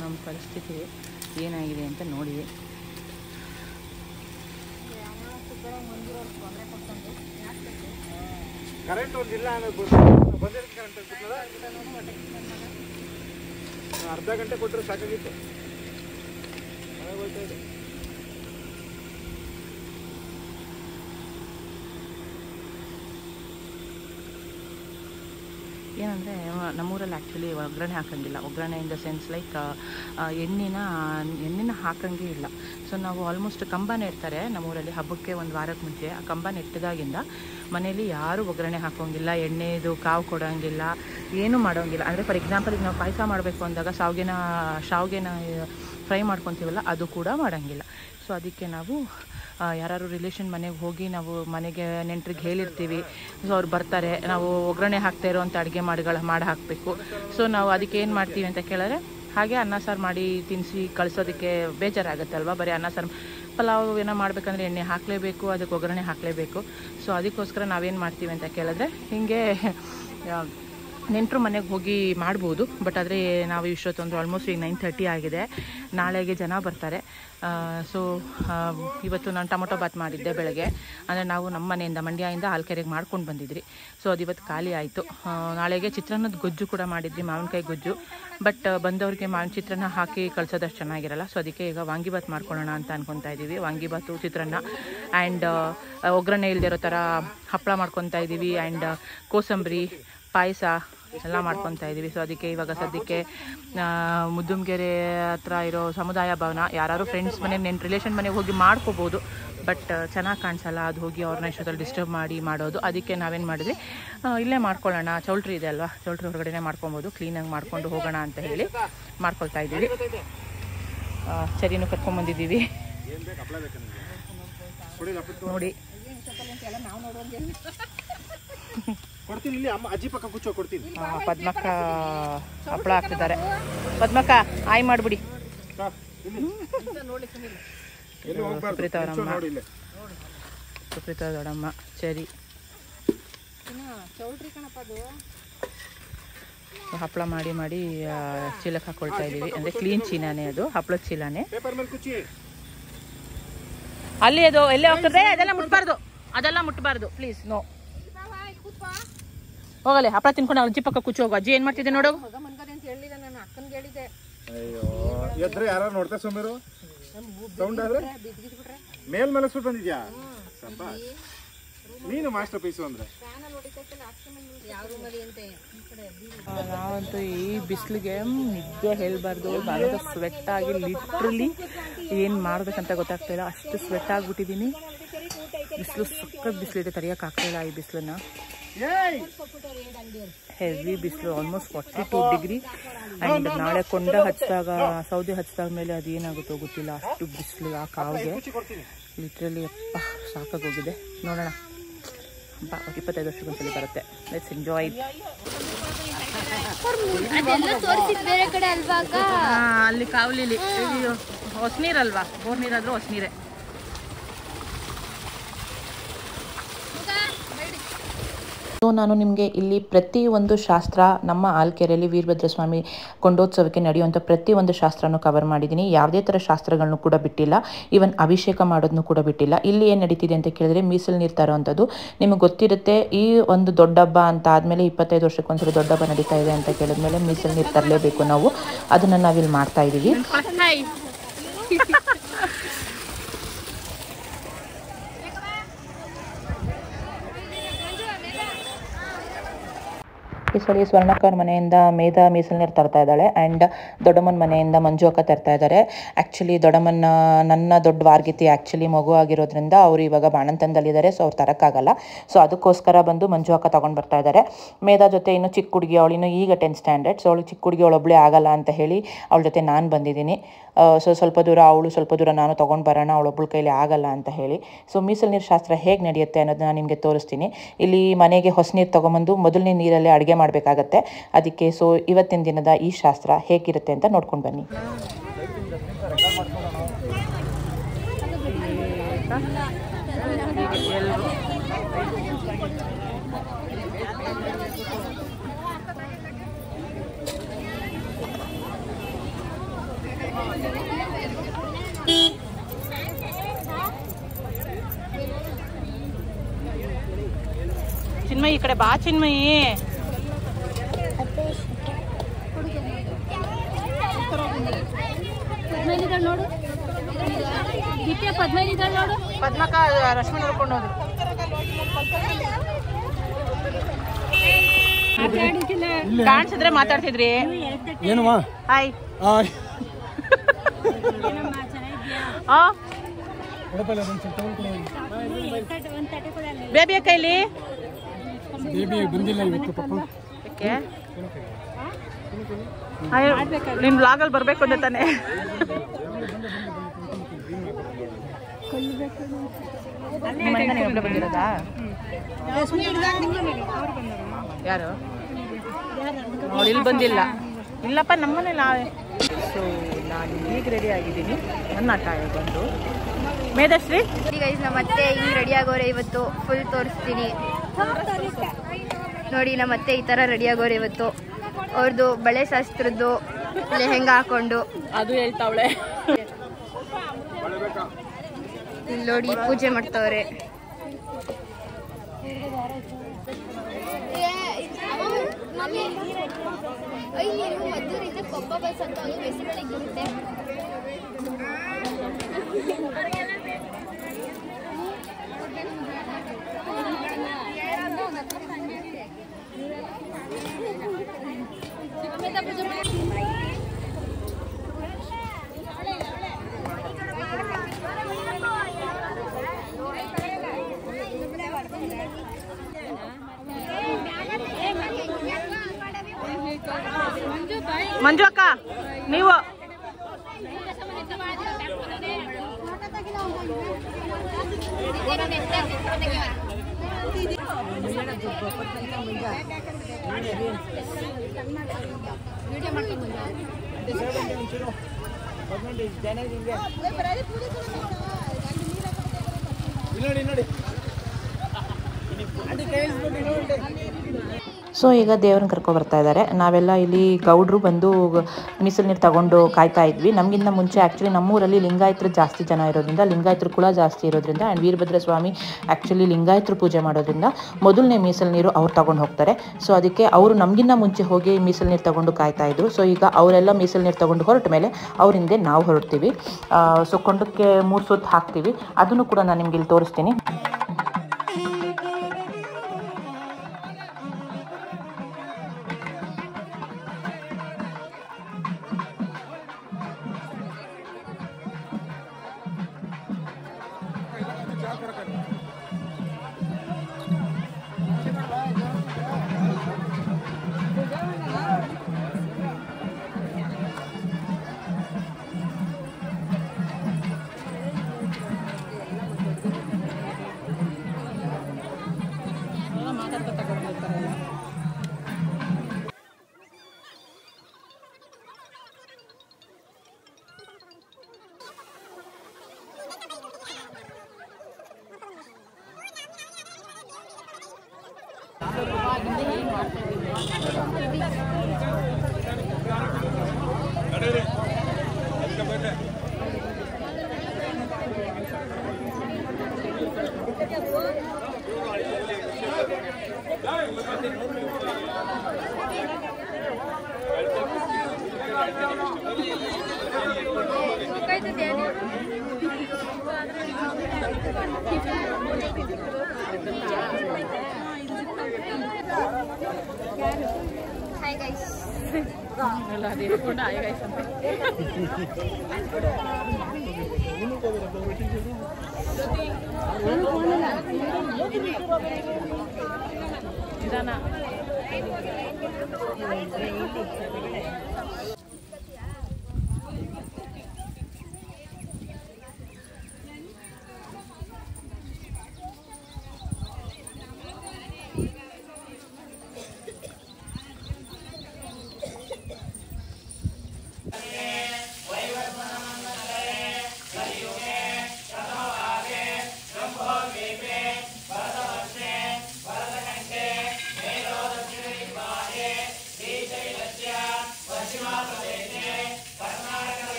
ನಮ್ಮ ಪರಿಸ್ಥಿತಿ ಏನಾಗಿದೆ ಅಂತ ನೋಡಿ. ಕರೆಂಟ್ ಒಂದಿಲ್ಲ ಅರ್ಧ ಗಂಟೆ ಕೊಟ್ಟರೆ ಸಾಕಾಗಿತ್ತು. ಏನಂದರೆ ನಮ್ಮೂರಲ್ಲಿ ಆ್ಯಕ್ಚುಲಿ ಒಗ್ಗರಣೆ ಹಾಕೋಂಗಿಲ್ಲ. ಒಗ್ಗರಣೆ ಇನ್ ದ ಸೆನ್ಸ್ ಲೈಕ್ ಎಣ್ಣೆನ ಹಾಕೋಂಗೇ ಇಲ್ಲ. ಸೊ ನಾವು ಆಲ್ಮೋಸ್ಟ್ ಕಂಬ ನೆಡ್ತಾರೆ ನಮ್ಮೂರಲ್ಲಿ ಹಬ್ಬಕ್ಕೆ ಒಂದು ವಾರಕ್ಕೆ ಮುಂಚೆ. ಆ ಕಂಬ ನೆಟ್ಟಿದಾಗಿಂದ ಮನೇಲಿ ಯಾರೂ ಒಗ್ಗರಣೆ ಹಾಕೋಂಗಿಲ್ಲ, ಎಣ್ಣೆದು ಕಾವು ಕೊಡೋಂಗಿಲ್ಲ, ಏನೂ ಮಾಡೋಂಗಿಲ್ಲ. ಅಂದರೆ ಫಾರ್ ಎಕ್ಸಾಂಪಲ್ ಈಗ ನಾವು ಪಾಯಸ ಮಾಡಬೇಕು ಅಂದಾಗ ಶಾವ್ಗೆನ ಫ್ರೈ ಮಾಡ್ಕೊತೀವಲ್ಲ, ಅದು ಕೂಡ ಮಾಡೋಂಗಿಲ್ಲ. ಸೊ ಅದಕ್ಕೆ ನಾವು ಯಾರು ರಿಲೇಷನ್ ಮನೆಗೆ ಹೋಗಿ ನಾವು ಮನೆಗೆ ನೆಂಟ್ರಿಗೆ ಹೇಳಿರ್ತೀವಿ. ಸೊ ಅವ್ರು ಬರ್ತಾರೆ, ನಾವು ಒಗ್ಗರಣೆ ಹಾಕ್ತಾ ಇರೋವಂಥ ಅಡುಗೆ ಮಾಡಿ ಹಾಕಬೇಕು. ಸೊ ನಾವು ಅದಕ್ಕೆ ಏನು ಮಾಡ್ತೀವಿ ಅಂತ ಕೇಳಿದ್ರೆ, ಹಾಗೆ ಅನ್ನ ಸಾರು ಮಾಡಿ ತಿನ್ನಿಸಿ ಕಳಿಸೋದಕ್ಕೆ ಬೇಜಾರಾಗುತ್ತಲ್ವ. ಬರೀ ಅನ್ನ ಸಾರು ಪಲಾವ್ ಏನೋ ಮಾಡಬೇಕಂದ್ರೆ ಎಣ್ಣೆ ಹಾಕಲೇಬೇಕು, ಅದಕ್ಕೆ ಒಗ್ಗರಣೆ ಹಾಕಲೇಬೇಕು. ಸೊ ಅದಕ್ಕೋಸ್ಕರ ನಾವೇನು ಮಾಡ್ತೀವಿ ಅಂತ ಕೇಳಿದ್ರೆ, ಹೀಗೆ ನೆಂಟರು ಮನೆಗೆ ಹೋಗಿ ಮಾಡ್ಬೋದು. ಬಟ್ ಆದರೆ ನಾವು ಇಷ್ಟೊತ್ತೊಂದು ಆಲ್ಮೋಸ್ಟ್ ಈಗ 9:30 ಆಗಿದೆ. ನಾಳೆಗೆ ಜನ ಬರ್ತಾರೆ. ಸೊ ಇವತ್ತು ನಾನು ಟೊಮೊಟೊ ಬಾತ್ ಮಾಡಿದ್ದೆ ಬೆಳಗ್ಗೆ. ಅಂದರೆ ನಾವು ನಮ್ಮ ಮನೆಯಿಂದ ಮಂಡ್ಯದಿಂದ ಆಲ್ಕೆರೆಗೆ ಮಾಡ್ಕೊಂಡು ಬಂದಿದ್ರಿ. ಸೊ ಅದು ಇವತ್ತು ಖಾಲಿ ಆಯಿತು. ನಾಳೆಗೆ ಚಿತ್ರಾನ್ನದ ಗೊಜ್ಜು ಕೂಡ ಮಾಡಿದ್ರಿ, ಮಾವಿನಕಾಯಿ ಗೊಜ್ಜು. ಬಟ್ ಬಂದವ್ರಿಗೆ ಚಿತ್ರಾನ್ನ ಹಾಕಿ ಕಳ್ಸೋದಷ್ಟು ಚೆನ್ನಾಗಿರಲ್ಲ. ಸೊ ಅದಕ್ಕೆ ಈಗ ವಾಂಗಿಬಾತ್ ಮಾಡ್ಕೊಳ್ಳೋಣ ಅಂತ ಅನ್ಕೊತಾ ಇದ್ದೀವಿ. ವಾಂಗಿಬಾತು, ಚಿತ್ರಾನ್ನ ಆ್ಯಂಡ್ ಒಗ್ಗರಣೆ ಇಲ್ಲದೆ ಇರೋ ಥರ ಹಪ್ಪಳ ಮಾಡ್ಕೊತಾ ಇದ್ದೀವಿ. ಆ್ಯಂಡ್ ಕೋಸಂಬರಿ, ಪಾಯಸ ಎಲ್ಲ ಮಾಡ್ಕೊತಾ ಇದ್ದೀವಿ. ಸೊ ಅದಕ್ಕೆ ಇವಾಗ ಸದ್ಯಕ್ಕೆ ಮುದ್ದುಮ್ಗೆರೆ ಹತ್ರ ಇರೋ ಸಮುದಾಯ ಭವನ, ಯಾರು ಫ್ರೆಂಡ್ಸ್ ಮನೆ, ರಿಲೇಷನ್ ಮನೆಗೆ ಹೋಗಿ ಮಾಡ್ಕೋಬೋದು. ಬಟ್ ಚೆನ್ನಾಗಿ ಕಾಣಿಸಲ್ಲ ಅದು ಹೋಗಿ ಅವ್ರನ್ನ ಇಷ್ಟೊತ್ತಲ್ಲಿ ಡಿಸ್ಟರ್ಬ್ ಮಾಡೋದು. ಅದಕ್ಕೆ ನಾವೇನು ಮಾಡಿದ್ವಿ, ಇಲ್ಲೇ ಮಾಡ್ಕೊಳ್ಳೋಣ, ಚೌಲ್ಟ್ರಿ ಇದೆ ಅಲ್ವಾ, ಚೌಲ್ಟ್ರಿ ಹೊರಗಡೆನೇ ಮಾಡ್ಕೊಬೋದು, ಕ್ಲೀನಾಗಿ ಮಾಡ್ಕೊಂಡು ಹೋಗೋಣ ಅಂತ ಹೇಳಿ ಮಾಡ್ಕೊಳ್ತಾ ಇದ್ದೀವಿ. ಚರಿನೂ ಕರ್ಕೊಂಬಂದಿದ್ದೀವಿ ನೋಡಿ. ಪದ್ಮಕ್ಕ ಹಪ್ಪಳ ಹಾಕ್ತಿದ್ದಾರೆ. ಪದ್ಮಕ್ಕ ಆಯ್ ಮಾಡ್ಬಿಡಿ. ಸುಪ್ರೀತಾ ದೊಡ್ಡಮ್ಮ, ಸರಿ ಹಪ್ಪಳ ಮಾಡಿ ಚೀಲಕ್ಕೆ ಹಾಕೊಳ್ತಾ ಇದ್ದೀವಿ. ಅಂದರೆ ಕ್ಲೀನ್ ಚೀಲಾನೇ ಅದು, ಹಪ್ಪಳದ ಚೀಲಾನೇ. ಅಲ್ಲಿ ಅದು ಎಲ್ಲೇ ಹೋಗ್ತದೆ, ಅದೆಲ್ಲ ಮುಟ್ಬಾರ್ದು ಪ್ಲೀಸ್. ನೋ, ಹೋಗಲೆ ಹಪ್ಪಳ ತಿನ್ಕೊಂಡು ಅಜ್ಜಿ ಪಕ್ಕ ಕೂಚು ಹೋಗು. ಅಜ್ಜಿ ಏನ್ ಮಾಡ್ತಿದ್ದೆ ನೋಡು. ಯಾರು ನೋಡ್ತಾ ಸುಮ್ಮರು ಸೌಂಡ್ ಆದ್ರೆ ಮೇಲ್ ಮಲಸ್ಬಿಟ್ಟು ಬಂದಿದ್ಯಾ? ನೀನು ಮಾಸ್ಟರ್ ಪೀಸು ಅಂದ್ರೆ. ನಾವಂತೂ ಈ ಬಿಸಿಲಿಗೆ ನಿದ್ದೆ ಹೇಳ್ಬಾರ್ದು, ನಾನು ಸ್ವೆಟ್ ಆಗಿ ಲಿಟ್ರಲಿ ಏನ್ ಮಾಡ್ಬೇಕಂತ ಗೊತ್ತಾಗ್ತಾ ಇಲ್ಲ, ಅಷ್ಟು ಸ್ವೆಟ್ ಆಗ್ಬಿಟ್ಟಿದೀನಿ. ಬಿಸಿಲು ಸಖತ್ ಬಿಸಿಲಿದೆ, ತಡೆಯೋಕ್ಕಾಗ್ತಾ ಇಲ್ಲ ಈ ಬಿಸಿಲನ್ನ. ಹೆವಿ ಬಿಸಿಲು, ಆಲ್ಮೋಸ್ಟ್ 42 ಡಿಗ್ರಿ. ಆ್ಯಂಡ್ ನಾಳೆ ಕೊಂಡ ಹಚ್ಚಿದಾಗ, ಸೌದೆ ಹಚ್ಚಿದಾಗ ಮೇಲೆ ಅದು ಏನಾಗುತ್ತೋ ಗೊತ್ತಿಲ್ಲ, ಅಷ್ಟು ಬಿಸಿಲು ಆ ಕಾವಿಗೆ. ಲಿಟ್ರಲಿ ಅಪ್ಪ ಸಾಕಾಗೋಗಿದೆ. ನೋಡೋಣ, 25 ವರ್ಷಕ್ಕೊಂದ್ಸಲಿ ಬರುತ್ತೆ. Let's enjoy. ಅಲ್ಲಿ ಕಾವಲಿಲಿ ಹೊಸನೀರಲ್ವಾ, ಬೋರ್ ನೀರಾದ್ರೂ ಹೊಸನೀರೇ. ಸೊ ನಾನು ನಿಮಗೆ ಇಲ್ಲಿ ಪ್ರತಿಯೊಂದು ಶಾಸ್ತ್ರ ನಮ್ಮ ಆಲ್ಕೆರೆಯಲ್ಲಿ ವೀರಭದ್ರಸ್ವಾಮಿ ಕೊಂಡೋತ್ಸವಕ್ಕೆ ನಡೆಯುವಂಥ ಪ್ರತಿಯೊಂದು ಶಾಸ್ತ್ರನೂ ಕವರ್ ಮಾಡಿದ್ದೀನಿ. ಯಾವುದೇ ಥರ ಶಾಸ್ತ್ರಗಳನ್ನು ಕೂಡ ಬಿಟ್ಟಿಲ್ಲ, ಈವನ್ ಅಭಿಷೇಕ ಮಾಡೋದನ್ನು ಕೂಡ ಬಿಟ್ಟಿಲ್ಲ. ಇಲ್ಲಿ ಏನು ನಡೀತಿದೆ ಅಂತ ಕೇಳಿದ್ರೆ ಮೀಸಲು ನೀರು ತರೋವಂಥದ್ದು. ನಿಮಗೆ ಗೊತ್ತಿರುತ್ತೆ, ಈ ಒಂದು ದೊಡ್ಡ ಹಬ್ಬ ಅಂತ ಆದಮೇಲೆ 25 ವರ್ಷಕ್ಕೊಂದ್ಸರಿ ದೊಡ್ಡ ಹಬ್ಬ ನಡೀತಾ ಇದೆ ಅಂತ ಕೇಳಿದ್ಮೇಲೆ ಮೀಸಲು ನೀರು ತರಲೇಬೇಕು ನಾವು. ಅದನ್ನು ನಾವಿಲ್ಲಿ ಮಾಡ್ತಾ ಇದ್ದೀವಿ. ಈ ಸಲ ಸ್ವರ್ಣಕ್ಕವ್ರ ಮನೆಯಿಂದ ಮೇಧಾ ಮೀಸಲು ನೀರು ತರ್ತಾ ಇದ್ದಾಳೆ. ಆ್ಯಂಡ್ ದೊಡ್ಡಮ್ಮನ ಮನೆಯಿಂದ ಮಂಜು ಅಕ್ಕ ತರ್ತಾ ಇದ್ದಾರೆ. ಆ್ಯಕ್ಚುಲಿ ದೊಡ್ಡಮ್ಮನ ನನ್ನ ದೊಡ್ಡ ವಾರ್ಗಿತಿ ಆ್ಯಕ್ಚುಲಿ ಮಗು ಆಗಿರೋದ್ರಿಂದ ಅವರು ಇವಾಗ ಬಾಣಂತನದಲ್ಲಿದ್ದಾರೆ. ಸೊ ಅವ್ರು ತರೋಕ್ಕಾಗಲ್ಲ. ಸೊ ಅದಕ್ಕೋಸ್ಕರ ಬಂದು ಮಂಜು ಅಕ್ಕ ತೊಗೊಂಡು ಬರ್ತಾ ಇದ್ದಾರೆ. ಮೇಧಾ ಜೊತೆ ಇನ್ನು ಚಿಕ್ಕ ಹುಡುಗಿ, ಅವಳಿನ್ನು ಈಗ 10th ಸ್ಟ್ಯಾಂಡರ್ಡ್. ಸೊ ಅವಳು ಚಿಕ್ಕ ಹುಡುಗಿ, ಅವಳೊಬ್ಬಳೇ ಆಗಲ್ಲ ಅಂತ ಹೇಳಿ ಅವಳ ಜೊತೆ ನಾನು ಬಂದಿದ್ದೀನಿ. ಸೊ ಸ್ವಲ್ಪ ದೂರ ಅವಳು, ಸ್ವಲ್ಪ ದೂರ ನಾನು ತೊಗೊಂಡು ಬರೋಣ, ಅವಳೊಬ್ಬಳ ಕೈಲಿ ಆಗಲ್ಲ ಅಂತ ಹೇಳಿ. ಸೊ ಮೀಸಲು ನೀರು ಶಾಸ್ತ್ರ ಹೇಗೆ ನಡೆಯುತ್ತೆ ಅನ್ನೋದನ್ನ ನಿಮಗೆ ತೋರಿಸ್ತೀನಿ. ಇಲ್ಲಿ ಮನೆಗೆ ಹೊಸ ನೀರು ತೊಗೊಂಬಂದು ಮೊದಲನೇ ನೀರಲ್ಲೇ ಅಡುಗೆ ಮಾಡಬೇಕಾಗತ್ತೆ. ಅದಕ್ಕೆ ಸೊ ಇವತ್ತಿನ ದಿನದ ಈ ಶಾಸ್ತ್ರ ಹೇಗಿರುತ್ತೆ ಅಂತ ನೋಡ್ಕೊಂಡು ಬನ್ನಿ. ಚಿನ್ಮಯಿ ಈ ಕಡೆ ಬಾ. ಚಿನ್ಮಯಿ ನೋಡು, ನೋಡು. ಪದ್ಮಕ್ಕ ರಶ್ಮಿ ನೋಡ್ಕೊಂಡು ಹೋದ್ರು. ಕಾಣಿಸಿದ್ರೆ ಮಾತಾಡ್ತಿದ್ರಿ. ಏನಮ್ಮ? ಹಾಯ್. ಬೇಬಿ ಕೈಲಿ ಬಂದಿಲ್ಲ ಇವತ್ತು ಪಾಪ. ನಿನ್ ಬ್ಲಾಗಲ್ಲಿ ಬರ್ಬೇಕು ಅಂತ ತಾನೆ. ಬಂದಿರೋದಾ? ಯಾರು ಇಲ್ಲಿ ಬಂದಿಲ್ಲ. ಇಲ್ಲಪ್ಪ ನಮ್ಮನೇಲಿ. ಸೊ ನಾನು ಈಗ ರೆಡಿ ಆಗಿದ್ದೀನಿ. ನನ್ನ ಕಾಯ ಬಂದು ಮೇಧಶ್ರೀ ಗೈಸ್, ನಮ್ಮ ಅತ್ತೆ ಹಿಂಗೆ ರೆಡಿ ಆಗೋರೆ. ಇವತ್ತು ಫುಲ್ ತೋರಿಸ್ತೀನಿ. ನೋಡಿ ನಮ್ಮ ಅತ್ತೆ ಈ ಥರ ರೆಡಿ ಆಗೋರು ಇವತ್ತು. ಅವ್ರದ್ದು ಬಳೆ ಶಾಸ್ತ್ರದ್ದು ಲೆಹೆಂಗಾ ಹಾಕೊಂಡು ಅದು ಹೇಳ್ತಾವಳೆ. ಇಲ್ಲಿ ನೋಡಿ ಪೂಜೆ ಮಾಡ್ತಾವ್ರೆ. ಮಂಜು ಅಕ್ಕ ನೀವು ಸೊ ಈಗ ದೇವ್ರನ್ನ ಕರ್ಕೊ ಬರ್ತಾ ಇದ್ದಾರೆ. ನಾವೆಲ್ಲ ಇಲ್ಲಿ ಗೌಡ್ರು ಬಂದು ಮೀಸಲು ನೀರು ತಗೊಂಡು ಕಾಯ್ತಾ ಇದ್ವಿ. ನಮಗಿಂತ ಮುಂಚೆ ಆ್ಯಕ್ಚುಲಿ ನಮ್ಮೂರಲ್ಲಿ ಲಿಂಗಾಯತರು ಜಾಸ್ತಿ ಜನ ಇರೋದ್ರಿಂದ, ಲಿಂಗಾಯತರು ಕುಲ ಜಾಸ್ತಿ ಇರೋದ್ರಿಂದ ಆ್ಯಂಡ್ ವೀರಭದ್ರ ಸ್ವಾಮಿ ಆ್ಯಕ್ಚುಲಿ ಲಿಂಗಾಯತರು ಪೂಜೆ ಮಾಡೋದ್ರಿಂದ ಮೊದಲನೇ ಮೀಸಲು ನೀರು ಅವ್ರು ತಗೊಂಡು ಹೋಗ್ತಾರೆ. ಸೊ ಅದಕ್ಕೆ ಅವರು ನಮಗಿಂತ ಮುಂಚೆ ಹೋಗಿ ಮೀಸಲು ನೀರು ತಗೊಂಡು ಕಾಯ್ತಾ ಇದ್ರು. ಸೊ ಈಗ ಅವರೆಲ್ಲ ಮೀಸಲು ನೀರು ತಗೊಂಡು ಹೊರಟ ಮೇಲೆ ಅವ್ರ ಹಿಂದೆ ನಾವು ಹೊರಡ್ತೀವಿ. ಸೊ ಕೊಂಡಕ್ಕೆ 3 ಸುತ್ತು ಹಾಕ್ತೀವಿ. ಅದನ್ನು ಕೂಡ ನಾನು ನಿಮ್ಗೆ ಇಲ್ಲಿ ತೋರಿಸ್ತೀನಿ. Hi guys.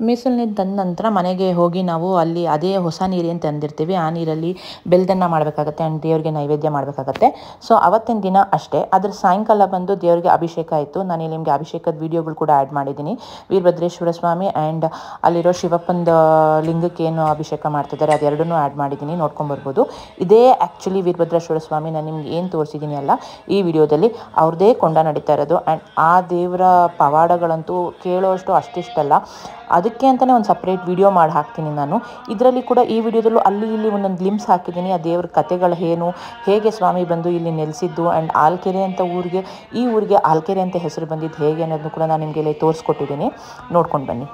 ಮೀಸಲು ನೀರು ತಂದ ನಂತರ ಮನೆಗೆ ಹೋಗಿ ನಾವು ಅಲ್ಲಿ ಅದೇ ಹೊಸ ನೀರೇನು ತಂದಿರ್ತೀವಿ ಆ ನೀರಲ್ಲಿ ಬೆಲ್ದನ್ನ ಮಾಡಬೇಕಾಗತ್ತೆ ಆ್ಯಂಡ್ ದೇವ್ರಿಗೆ ನೈವೇದ್ಯ ಮಾಡಬೇಕಾಗತ್ತೆ. ಸೊ ಅವತ್ತಿನ ದಿನ ಅಷ್ಟೇ. ಅದ್ರ ಸಾಯಂಕಾಲ ಬಂದು ದೇವ್ರಿಗೆ ಅಭಿಷೇಕ ಆಯಿತು. ನಾನು ಇಲ್ಲಿ ನಿಮಗೆ ಅಭಿಷೇಕದ ವೀಡಿಯೋಗಳು ಕೂಡ ಆ್ಯಡ್ ಮಾಡಿದ್ದೀನಿ. ವೀರಭದ್ರೇಶ್ವರ ಸ್ವಾಮಿ ಆ್ಯಂಡ್ ಅಲ್ಲಿರೋ ಶಿವಪ್ಪಂದ ಲಿಂಗಕ್ಕೆ ಏನು ಅಭಿಷೇಕ ಮಾಡ್ತಿದ್ದಾರೆ ಅದೆರಡನ್ನೂ ಆ್ಯಡ್ ಮಾಡಿದ್ದೀನಿ, ನೋಡ್ಕೊಂಬರ್ಬೋದು. ಇದೇ ಆ್ಯಕ್ಚುಲಿ ವೀರಭದ್ರೇಶ್ವರ ಸ್ವಾಮಿ ನಾನು ನಿಮ್ಗೆ ಏನು ತೋರಿಸಿದ್ದೀನಿ ಅಲ್ಲ ಈ ವಿಡಿಯೋದಲ್ಲಿ ಅವ್ರದ್ದೇ ಕೊಂಡ ನಡೀತಾ ಇರೋದು. ಆ್ಯಂಡ್ ಆ ದೇವರ ಪವಾಡಗಳಂತೂ ಕೇಳೋಷ್ಟು ಅಷ್ಟಿಷ್ಟಲ್ಲ. ಅದಕ್ಕೆ ಅಂತಲೇ ಒಂದು ಸಪ್ರೇಟ್ ವಿಡಿಯೋ ಮಾಡಿ ಹಾಕ್ತೀನಿ ನಾನು. ಇದರಲ್ಲಿ ಕೂಡ ಈ ವಿಡಿಯೋದಲ್ಲೂ ಅಲ್ಲಿ ಇಲ್ಲಿ ಒಂದೊಂದು ಗ್ಲಿಮ್ಸ್ ಹಾಕಿದ್ದೀನಿ. ಆ ದೇವ್ರ ಕಥೆಗಳು ಏನು, ಹೇಗೆ ಸ್ವಾಮಿ ಬಂದು ಇಲ್ಲಿ ನೆಲೆಸಿದ್ದು ಆ್ಯಂಡ್ ಆಲ್ಕೆರೆ ಅಂತ ಊರಿಗೆ, ಈ ಊರಿಗೆ ಆಲ್ಕೆರೆ ಅಂತ ಹೆಸರು ಬಂದಿದ್ದು ಹೇಗೆ ಅನ್ನೋದನ್ನು ಕೂಡ ನಾನು ನಿಮಗೆ ಇಲ್ಲಿ ತೋರಿಸ್ಕೊಟ್ಟಿದ್ದೀನಿ, ನೋಡ್ಕೊಂಡು ಬನ್ನಿ.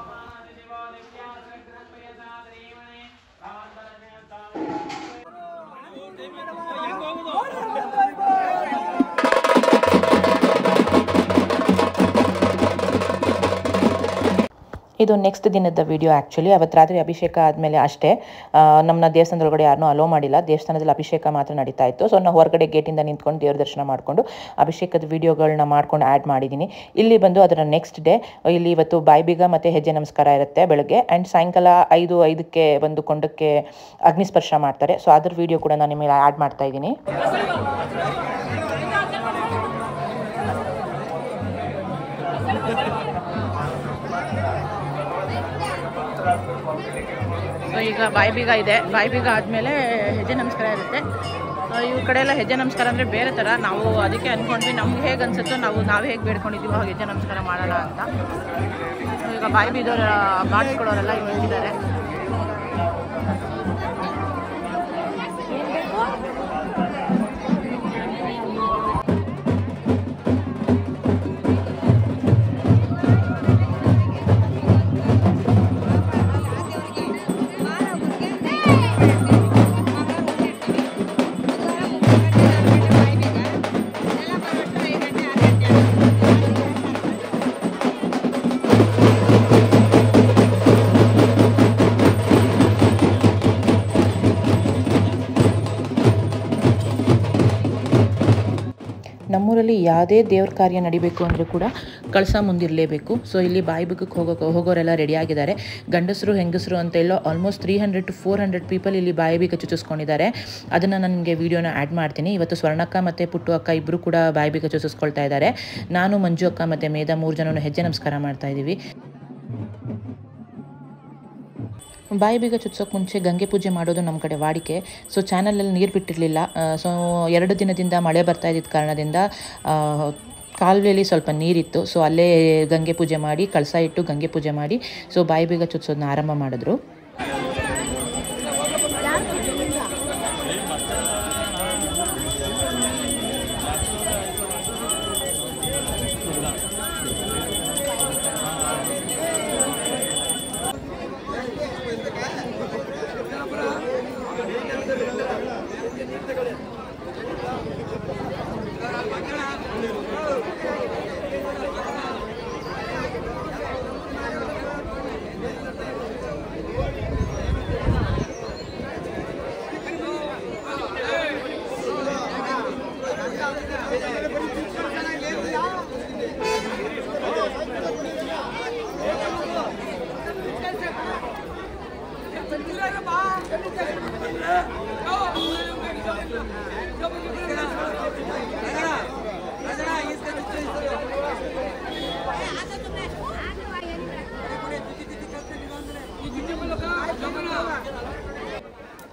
ಇದು ನೆಕ್ಸ್ಟ್ ದಿನದ ವಿಡಿಯೋ ಆ್ಯಕ್ಚುಲಿ. ಅವತ್ತು ರಾತ್ರಿ ಅಭಿಷೇಕ ಆದಮೇಲೆ ಅಷ್ಟೇ, ನಮ್ಮನ್ನ ದೇವಸ್ಥಾನದೊಳಗಡೆ ಯಾರನ್ನೂ ಅಲೋ ಮಾಡಿಲ್ಲ. ದೇವಸ್ಥಾನದಲ್ಲಿ ಅಭಿಷೇಕ ಮಾತ್ರ ನಡೀತಾ ಇತ್ತು. ಸೊ ನಾವು ಹೊರಗಡೆ ಗೇಟಿಂದ ನಿಂತ್ಕೊಂಡು ದೇವ್ರ ದರ್ಶನ ಮಾಡಿಕೊಂಡು ಅಭಿಷೇಕದ ವಿಡಿಯೋಗಳನ್ನ ಮಾಡ್ಕೊಂಡು ಆ್ಯಡ್ ಮಾಡಿದ್ದೀನಿ. ಇಲ್ಲಿ ಬಂದು ಅದರ ನೆಕ್ಸ್ಟ್ ಡೇ ಇಲ್ಲಿ ಇವತ್ತು ಬಾಯಿಬೀಗ ಮತ್ತು ಹೆಜ್ಜೆ ನಮಸ್ಕಾರ ಇರುತ್ತೆ ಬೆಳಗ್ಗೆ. ಆ್ಯಂಡ್ ಸಾಯಂಕಾಲ 5:05ಕ್ಕೆ ಒಂದು ಕೊಂಡಕ್ಕೆ ಅಗ್ನಿಸ್ಪರ್ಶ ಮಾಡ್ತಾರೆ. ಸೊ ಅದ್ರ ವಿಡಿಯೋ ಕೂಡ ನಾನು ನಿಮಗೆ ಆ್ಯಡ್ ಮಾಡ್ತಾ ಇದ್ದೀನಿ. ಈಗ ಬಾಯಿಬೀಗ ಇದೆ. ಬಾಯಿಬೀಗ ಆದಮೇಲೆ ಹೆಜ್ಜೆ ನಮಸ್ಕಾರ ಇರುತ್ತೆ. ಇವ್ರ ಕಡೆ ಎಲ್ಲ ಹೆಜ್ಜೆ ನಮಸ್ಕಾರ ಅಂದರೆ ಬೇರೆ ಥರ. ನಾವು ಅದಕ್ಕೆ ಅಂದ್ಕೊಂಡ್ವಿ ನಮ್ಗೆ ಹೇಗೆ ಅನಿಸುತ್ತೋ ನಾವು ಹೇಗೆ ಬೇಡ್ಕೊಂಡಿದ್ದೀವೋ ಹಾಗೆ ಹೆಜ್ಜೆ ನಮಸ್ಕಾರ ಮಾಡೋಣ ಅಂತ. ಈಗ ಬಾಯಿಬೀಗದವ್ರ ಮಾಡಿಸ್ಕೊಳ್ಳೋರೆಲ್ಲ ಇವಾಗಿದ್ದಾರೆ. ನಮ್ಮೂರಲ್ಲಿ ಯಾವುದೇ ದೇವ್ರ ಕಾರ್ಯ ನಡಿಬೇಕು ಅಂದರೆ ಕೂಡ ಕಳಸ ಮುಂದಿರಲೇಬೇಕು. ಸೊ ಇಲ್ಲಿ ಬಾಯಿಬೀಗಕ್ಕೆ ಹೋಗೋರೆಲ್ಲ ರೆಡಿಯಾಗಿದ್ದಾರೆ. ಗಂಡಸರು ಹೆಂಗಸರು ಅಂತ ಎಲ್ಲ ಆಲ್ಮೋಸ್ಟ್ 300 to 400 ಪೀಪಲ್ ಇಲ್ಲಿ ಬಾಯಿಬೀಗ ಚುಚ್ಚಿಸ್ಕೊಂಡಿದ್ದಾರೆ. ಅದನ್ನು ನನಗೆ ವೀಡಿಯೋನ ಆ್ಯಡ್ ಮಾಡ್ತೀನಿ. ಇವತ್ತು ಸ್ವರ್ಣಕ್ಕ ಮತ್ತು ಪುಟ್ಟು ಅಕ್ಕ ಇಬ್ಬರು ಕೂಡ ಬಾಯಿಬೀಗ ಚುಚ್ಚಿಸ್ಕೊಳ್ತಾ ಇದ್ದಾರೆ. ನಾನು, ಮಂಜು ಅಕ್ಕ ಮತ್ತು ಮೇಧ 3 ಜನನು ಹೆಜ್ಜೆ ನಮಸ್ಕಾರ ಮಾಡ್ತಾ ಇದ್ದೀವಿ. ಬಾಯಿಬೀಗ ಚುಚ್ಚೋಕೆ ಮುಂಚೆ ಗಂಗೆ ಪೂಜೆ ಮಾಡೋದು ನಮ್ಮ ಕಡೆ ವಾಡಿಕೆ. ಸೊ ಚಾನಲಲ್ಲಿ ನೀರು ಬಿಟ್ಟಿರಲಿಲ್ಲ. ಸೊ 2 ದಿನದಿಂದ ಮಳೆ ಬರ್ತಾ ಇದ್ದಿದ್ದ ಕಾರಣದಿಂದ ಕಾಲುವೆಯಲ್ಲಿ ಸ್ವಲ್ಪ ನೀರಿತ್ತು. ಸೊ ಅಲ್ಲೇ ಗಂಗೆ ಪೂಜೆ ಮಾಡಿ, ಕಳಸ ಇಟ್ಟು ಗಂಗೆ ಪೂಜೆ ಮಾಡಿ ಸೊ ಬಾಯಿಬೀಗ ಚುಚ್ಚೋದನ್ನ ಆರಂಭ ಮಾಡಿದ್ರು.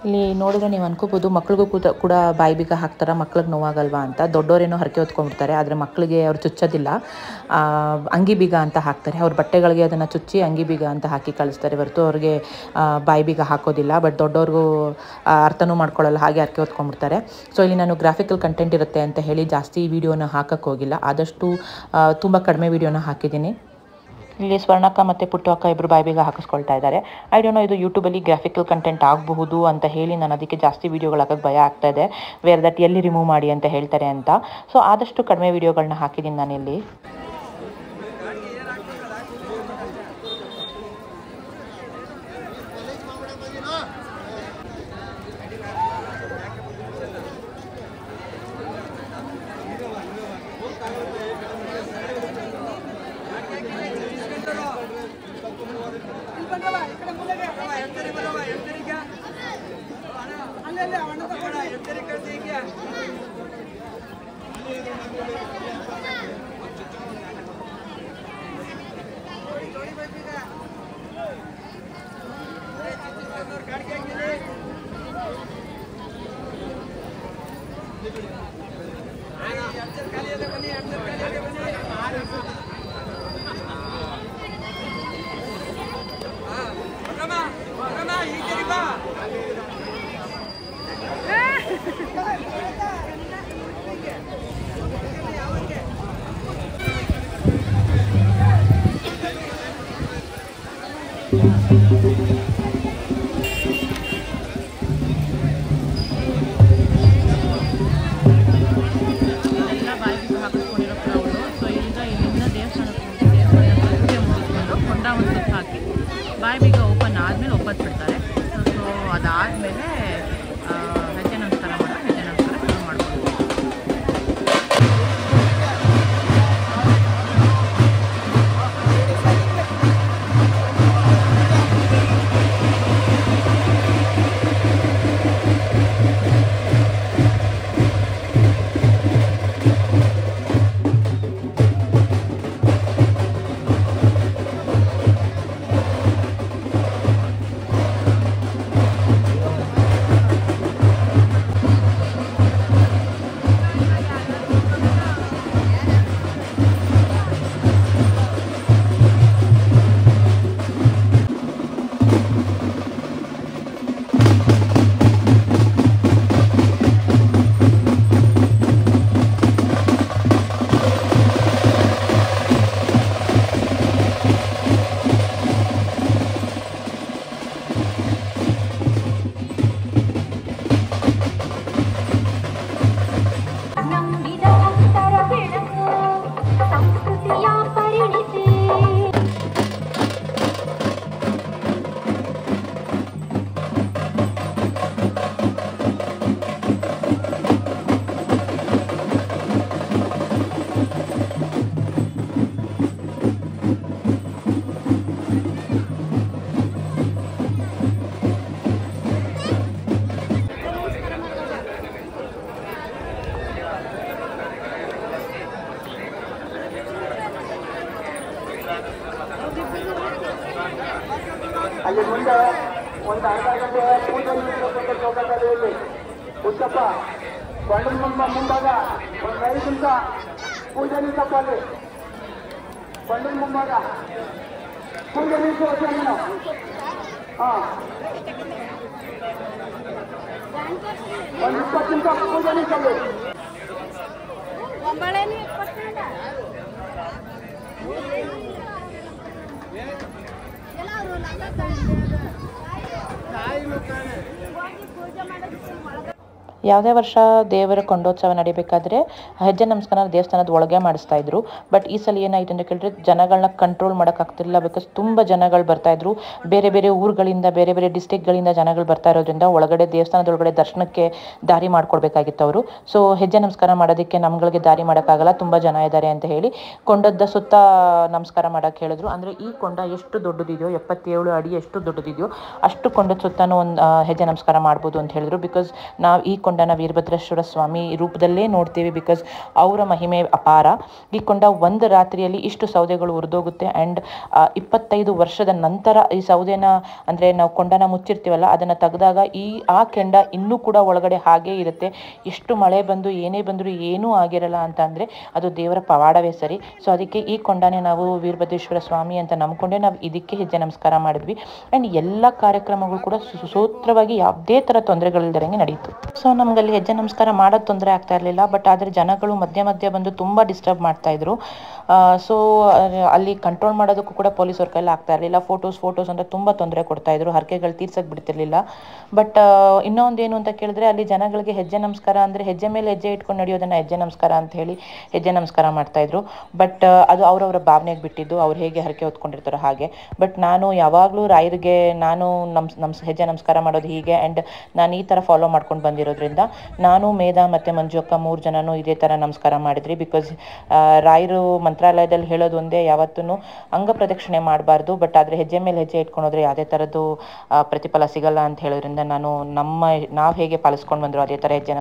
ಇಲ್ಲಿ ನೋಡಿದ್ರೆ ನೀವು ಅನ್ಕೋಬೋದು ಮಕ್ಳಿಗೂ ಕೂಡ ಬಾಯಿಬೀಗ ಹಾಕ್ತಾರೆ, ಮಕ್ಳಿಗೆ ನೋವಾಗಲ್ವಾ ಅಂತ. ದೊಡ್ಡವರೇನೋ ಹರಕೆ ಹೊತ್ಕೊಂಡ್ಬಿಡ್ತಾರೆ, ಆದರೆ ಮಕ್ಕಳಿಗೆ ಅವ್ರು ಚುಚ್ಚೋದಿಲ್ಲ. ಅಂಗಿ ಬೀಗ ಅಂತ ಹಾಕ್ತಾರೆ. ಅವ್ರ ಬಟ್ಟೆಗಳಿಗೆ ಅದನ್ನು ಚುಚ್ಚಿ ಅಂಗಿ ಬೀಗ ಅಂತ ಹಾಕಿ ಕಳಿಸ್ತಾರೆ ಹೊರತು ಅವ್ರಿಗೆ ಬಾಯಿಬೀಗ ಹಾಕೋದಿಲ್ಲ. ಬಟ್ ದೊಡ್ಡವ್ರಿಗೂ ಅರ್ಥನೂ ಮಾಡ್ಕೊಳ್ಳಲ್ಲ, ಹಾಗೆ ಹರಕೆ ಹೊತ್ಕೊಂಡ್ಬಿಡ್ತಾರೆ. ಸೊ ಇಲ್ಲಿ ನಾನು ಗ್ರಾಫಿಕಲ್ ಕಂಟೆಂಟ್ ಇರುತ್ತೆ ಅಂತ ಹೇಳಿ ಜಾಸ್ತಿ ವೀಡಿಯೋನ ಹಾಕಕ್ಕೆ ಹೋಗಿಲ್ಲ. ಆದಷ್ಟು ತುಂಬ ಕಡಿಮೆ ವೀಡಿಯೋನ ಹಾಕಿದ್ದೀನಿ. ಇಲ್ಲಿ ಸ್ವರ್ಣಕ್ಕ ಮತ್ತು ಪುಟ್ಟು ಅಕ್ಕ ಇಬ್ಬರು ಬಾಯಿಬೀಗ ಹಾಕಿಸ್ಕೊಳ್ತಾ ಇದ್ದಾರೆ. ಐ ಡೋಂಟ್ ನೋ ಇದು ಯೂಟ್ಯೂಬಲ್ಲಿ ಗ್ರಾಫಿಕಲ್ ಕಂಟೆಂಟ್ ಆಗಬಹುದು ಅಂತ ಹೇಳಿ ನಾನು ಅದಕ್ಕೆ ಜಾಸ್ತಿ ವೀಡಿಯೋಗಳು ಹಾಕೋಕ್ಕೆ ಭಯ ಆಗ್ತಾ ಇದೆ. ವೇರ್ ದಟ್ ಎಲ್ಲಿ ರಿಮೂವ್ ಮಾಡಿ ಅಂತ ಹೇಳ್ತಾರೆ ಅಂತ. ಸೊ ಆದಷ್ಟು ಕಡಿಮೆ ವೀಡಿಯೋಗಳನ್ನ ಹಾಕಿದ್ದೀನಿ ನಾನಿಲ್ಲಿ. ಹಾಕಿಸ್ಕೊಂಡಿರೋ ಕ್ರೌಡು. ಸೊ ಈಗ ಇಲ್ಲಿಂದ ದೇವಸ್ಥಾನಕ್ಕೆ ಹೋಗಿ ದೇವಸ್ಥಾನ ಪೂಜೆ ಮುಗಿಸ್ಕೊಂಡು ಕೊಂಡ ಒಂದು ಸುತ್ತ ಹಾಕಿ ಆದಮೇಲೆ ಹೆಜ್ಜೆ ನಮಸ್ಕಾರ ಮಾಡೋದು. ಹೆಜ್ಜೆ ನಮಸ್ಕಾರ ಶುರು ಮಾಡ್ಬೋದು. ಅಲ್ಲಿ ಮುಂದೆ ಒಂದು ಅರ್ಧ ಗಂಟೆ ಪೂಜೆ ನಿಲ್ಲಿಸತಕ್ಕಂಥ ಚೌಕಟ್ಟಲ್ಲಿ ಹುಚ್ಚಪ್ಪ ಬಂಡಲ್ ಮುಂಭಾಗ ಒಂದು 5 ನಿಮಿಷ ಪೂಜೆ ನಿಲ್ಲಿಸಪ್ಪ. ಅಲ್ಲಿ ಬಂಡಲ್ ಮುಂಭಾಗ ಪೂಜೆ ನಿಲ್ಲಿಸುವ ನೀನು. ಹಾಂ, ಒಂದು 20 ನಿಮಿಷ ಪೂಜೆ ನಿಲ್ಲಿಸಲ್ಲಿ. ಯಾವುದೇ ವರ್ಷ ದೇವರ ಕೊಂಡೋತ್ಸವ ನಡಿಬೇಕಾದ್ರೆ ಹೆಜ್ಜೆ ನಮಸ್ಕಾರ ದೇವಸ್ಥಾನದ ಒಳಗೆ ಮಾಡಿಸ್ತಾ ಇದ್ರು. ಬಟ್ ಈ ಸಲ ಏನಾಯಿತು ಅಂತ ಕೇಳಿದ್ರೆ ಜನಗಳನ್ನ ಕಂಟ್ರೋಲ್ ಮಾಡೋಕ್ಕಾಗ್ತಿರಲಿಲ್ಲ. ಬಿಕಾಸ್ ತುಂಬ ಜನಗಳು ಬರ್ತಾಯಿದ್ರು. ಬೇರೆ ಬೇರೆ ಊರುಗಳಿಂದ, ಬೇರೆ ಬೇರೆ ಡಿಸ್ಟಿಕ್ಗಳಿಂದ ಜನಗಳು ಬರ್ತಾ ಇರೋದ್ರಿಂದ ಒಳಗಡೆ ದೇವಸ್ಥಾನದೊಳಗಡೆ ದರ್ಶನಕ್ಕೆ ದಾರಿ ಮಾಡ್ಕೊಡ್ಬೇಕಾಗಿತ್ತು ಅವರು. ಸೊ ಹೆಜ್ಜೆ ನಮಸ್ಕಾರ ಮಾಡೋದಕ್ಕೆ ನಮ್ಗಳಿಗೆ ದಾರಿ ಮಾಡೋಕ್ಕಾಗಲ್ಲ, ತುಂಬ ಜನ ಇದ್ದಾರೆ ಅಂತ ಹೇಳಿ ಕೊಂಡದ ಸುತ್ತ ನಮಸ್ಕಾರ ಮಾಡೋಕ್ಕೆ ಹೇಳಿದ್ರು. ಅಂದರೆ ಈ ಕೊಂಡ ಎಷ್ಟು ದೊಡ್ಡದಿದೆಯೋ, 77 ಅಡಿ ಎಷ್ಟು ದೊಡ್ಡದಿದೆಯೋ ಅಷ್ಟು ಕೊಂಡದ ಸುತ್ತನೂ ಒಂದು ಹೆಜ್ಜೆ ನಮಸ್ಕಾರ ಮಾಡ್ಬೋದು ಅಂತ ಹೇಳಿದ್ರು. ಬಿಕಾಸ್ ನಾವು ಈ ಕೊಂಡನ ವೀರಭದ್ರೇಶ್ವರ ಸ್ವಾಮಿ ರೂಪದಲ್ಲೇ ನೋಡ್ತೀವಿ. ಬಿಕಾಸ್ ಅವರ ಮಹಿಮೆ ಅಪಾರ. ಈ ಕೊಂಡ ಒಂದು ರಾತ್ರಿಯಲ್ಲಿ ಇಷ್ಟು ಸೌದೆಗಳು ಉರಿದೋಗುತ್ತೆ. ಆ್ಯಂಡ್ 25 ವರ್ಷದ ನಂತರ ಈ ಸೌದೆನ, ಅಂದರೆ ನಾವು ಕೊಂಡನ ಮುಚ್ಚಿರ್ತೀವಲ್ಲ, ಅದನ್ನು ತೆಗೆದಾಗ ಆ ಕೆಂಡ ಇನ್ನೂ ಕೂಡ ಒಳಗಡೆ ಹಾಗೇ ಇರುತ್ತೆ. ಎಷ್ಟು ಮಳೆ ಬಂದು ಏನೇ ಬಂದರೂ ಏನೂ ಆಗಿರಲ್ಲ ಅಂತ ಅಂದರೆ ಅದು ದೇವರ ಪವಾಡವೇ ಸರಿ. ಸೊ ಅದಕ್ಕೆ ಈ ಕೊಂಡನೇ ನಾವು ವೀರಭದ್ರೇಶ್ವರ ಸ್ವಾಮಿ ಅಂತ ನಂಬ್ಕೊಂಡೆ ನಾವು ಇದಕ್ಕೆ ಹೆಜ್ಜೆ ನಮಸ್ಕಾರ ಮಾಡಿದ್ವಿ. ಆ್ಯಂಡ್ ಎಲ್ಲ ಕಾರ್ಯಕ್ರಮಗಳು ಕೂಡ ಸೂತ್ರವಾಗಿ ಯಾವುದೇ ಥರ ತೊಂದರೆಗಳಿಲ್ದಂಗೆ ನಡೀತು. ಸೊ ನಮಗಲ್ಲಿ ಹೆಜ್ಜೆ ನಮಸ್ಕಾರ ಮಾಡೋದು ತೊಂದರೆ ಆಗ್ತಾ ಇರಲಿಲ್ಲ. ಬಟ್ ಆದರೆ ಜನಗಳು ಮಧ್ಯೆ ಬಂದು ತುಂಬ ಡಿಸ್ಟರ್ಬ್ ಮಾಡ್ತಾಯಿದ್ರು. ಸೊ ಅಲ್ಲಿ ಕಂಟ್ರೋಲ್ ಮಾಡೋದಕ್ಕೂ ಕೂಡ ಪೊಲೀಸವ್ರ ಕೈಲಿ ಆಗ್ತಾ ಇರಲಿಲ್ಲ. ಫೋಟೋಸ್ ಅಂತ ತುಂಬ ತೊಂದರೆ ಕೊಡ್ತಾಯಿದ್ರು. ಹರಕೆಗಳು ತೀರ್ಸಕ್ಕೆ ಬಿಡ್ತಿರ್ಲಿಲ್ಲ. ಬಟ್ ಇನ್ನೊಂದೇನು ಅಂತ ಕೇಳಿದ್ರೆ, ಅಲ್ಲಿ ಜನಗಳಿಗೆ ಹೆಜ್ಜೆ ನಮಸ್ಕಾರ ಅಂದರೆ ಹೆಜ್ಜೆ ಮೇಲೆ ಹೆಜ್ಜೆ ಇಟ್ಕೊಂಡು ನಡೆಯೋದನ್ನು ಹೆಜ್ಜೆ ನಮಸ್ಕಾರ ಅಂತ ಹೇಳಿ ಹೆಜ್ಜೆ ನಮಸ್ಕಾರ ಮಾಡ್ತಾಯಿದ್ರು. ಬಟ್ ಅದು ಅವರವರ ಭಾವನೆಗೆ ಬಿಟ್ಟಿದ್ದು, ಅವ್ರು ಹೇಗೆ ಹರಕೆ ಹೊತ್ಕೊಂಡಿರ್ತಾರೋ ಹಾಗೆ. ಬಟ್ ನಾನು ಯಾವಾಗಲೂ ರಾಯರಿಗೆ ನಾನು ಹೆಜ್ಜೆ ನಮಸ್ಕಾರ ಮಾಡೋದು ಹೀಗೆ. ಆ್ಯಂಡ್ ನಾನು ಈ ಥರ ಫಾಲೋ ಮಾಡ್ಕೊಂಡು ಬಂದಿರೋದ್ರಿಂದ ನಾನು, ಮೇಧಾ ಮತ್ತು ಮಂಜು ಅಕ್ಕ 3 ಜನನೂ ಇದೇ ಥರ ನಮಸ್ಕಾರ ಮಾಡಿದ್ರಿ. ಬಿಕಾಸ್ ರಾಯರು ಮಂತ್ರಾಲಯದಲ್ಲಿ ಹೇಳೋದು ಒಂದೇ, ಯಾವತ್ತೂ ಅಂಗ ಪ್ರದಕ್ಷಿಣೆ ಮಾಡಬಾರ್ದು. ಬಟ್ ಆದರೆ ಹೆಜ್ಜೆ ಮೇಲೆ ಹೆಜ್ಜೆ ಇಟ್ಕೊಂಡೋದ್ರೆ ಯಾವುದೇ ಥರದ್ದು ಪ್ರತಿಫಲ ಸಿಗಲ್ಲ ಅಂತ ಹೇಳೋದ್ರಿಂದ ನಾವು ಹೇಗೆ ಪಾಲಿಸ್ಕೊಂಡು ಬಂದರು ಅದೇ ಥರ ಹೆಜ್ಜೆ